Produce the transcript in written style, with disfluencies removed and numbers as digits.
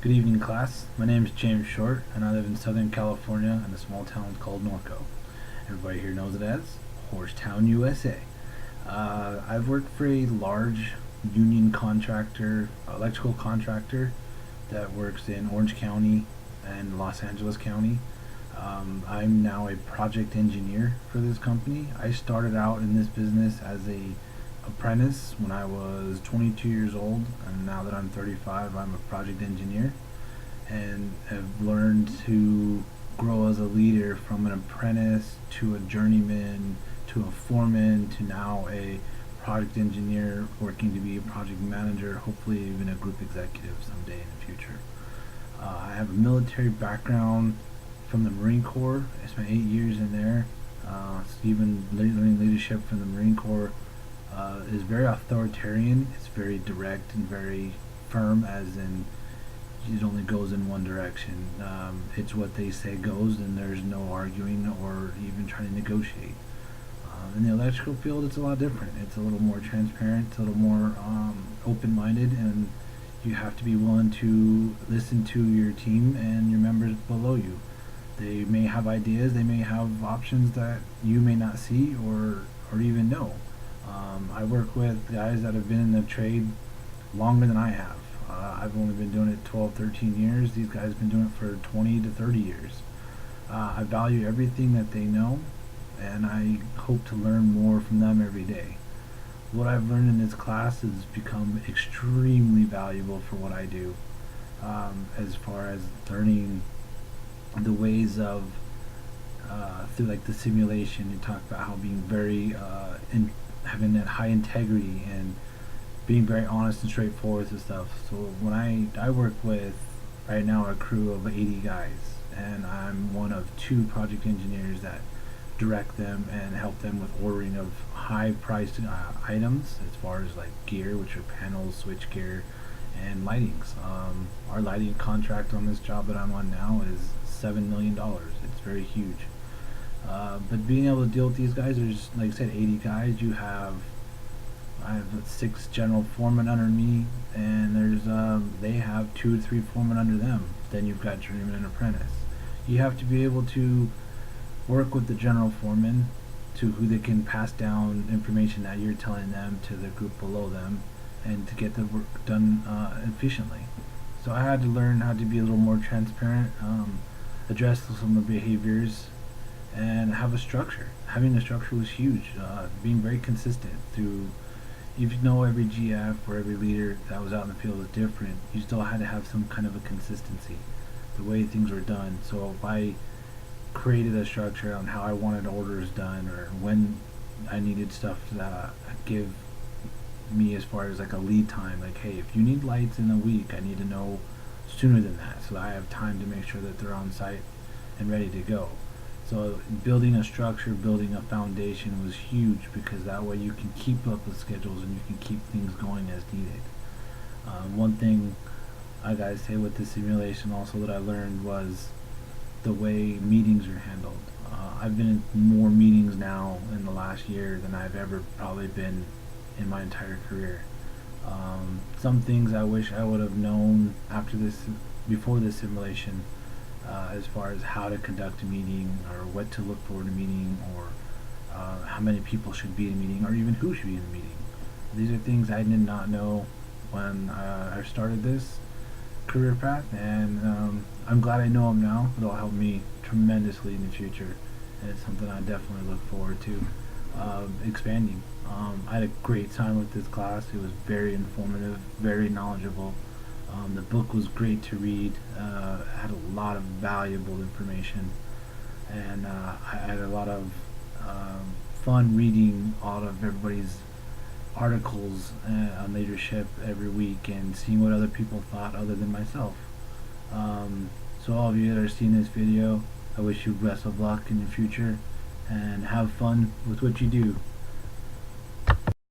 Good evening, class. My name is James Short, and I live in Southern California in a small town called Norco. Everybody here knows it as Horsetown, USA. I've worked for a large union contractor, electrical contractor, that works in Orange County and Los Angeles County. I'm now a project engineer for this company. I started out in this business as a apprentice when I was 22 years old, and now that I'm 35, I'm a project engineer and have learned to grow as a leader from an apprentice to a journeyman to a foreman to now a project engineer working to be a project manager, hopefully even a group executive someday in the future. I have a military background from the Marine Corps. I spent 8 years in there. Even learning leadership from the Marine Corps is very authoritarian. It's very direct and very firm, as in it only goes in one direction. It's what they say goes, and there's no arguing or even trying to negotiate. In the electrical field, it's a lot different. It's a little more transparent, it's a little more open-minded, and you have to be willing to listen to your team and your members below you. They may have ideas, they may have options that you may not see or even know. I work with guys that have been in the trade longer than I have. I've only been doing it 12, 13 years. These guys have been doing it for 20 to 30 years. I value everything that they know, and I hope to learn more from them every day. What I've learned in this class has become extremely valuable for what I do, as far as learning the ways of through like the simulation. You talk about how being very having that high integrity and being very honest and straightforward and stuff. So when I work with right now a crew of 80 guys, and I'm one of two project engineers that direct them and help them with ordering of high priced items as far as like gear, which are panels, switch gear, and lightings. Our lighting contract on this job that I'm on now is $7 million. It's very huge. But being able to deal with these guys, there's, like I said, 80 guys. I have 6 general foremen under me, and they have 2 to 3 foremen under them. Then you've got journeyman and apprentice. You have to be able to work with the general foreman to who they can pass down information that you're telling them to the group below them, and to get the work done efficiently. So I had to learn how to be a little more transparent, address some of the behaviors, and have a structure. Having a structure was huge. Being very consistent through, if you know every GF or every leader that was out in the field was different, you still had to have some kind of a consistency, the way things were done. So if I created a structure on how I wanted orders done, or when I needed stuff to give me as far as like a lead time, like, hey, if you need lights in a week, I need to know sooner than that so that I have time to make sure that they're on site and ready to go. So building a structure, building a foundation was huge, because that way you can keep up with schedules and you can keep things going as needed. One thing I gotta say with the simulation also that I learned was the way meetings are handled. I've been in more meetings now in the last year than I've ever probably been in my entire career. Some things I wish I would have known before this simulation, as far as how to conduct a meeting, or what to look for in a meeting, or how many people should be in a meeting, or even who should be in a meeting. These are things I did not know when I started this career path, and I'm glad I know them now. It'll help me tremendously in the future, and it's something I definitely look forward to expanding. I had a great time with this class. It was very informative, very knowledgeable. The book was great to read. Had a lot of valuable information, and I had a lot of fun reading all of everybody's articles on leadership every week, and seeing what other people thought other than myself. So all of you that are seeing this video, I wish you best of luck in the future, and have fun with what you do.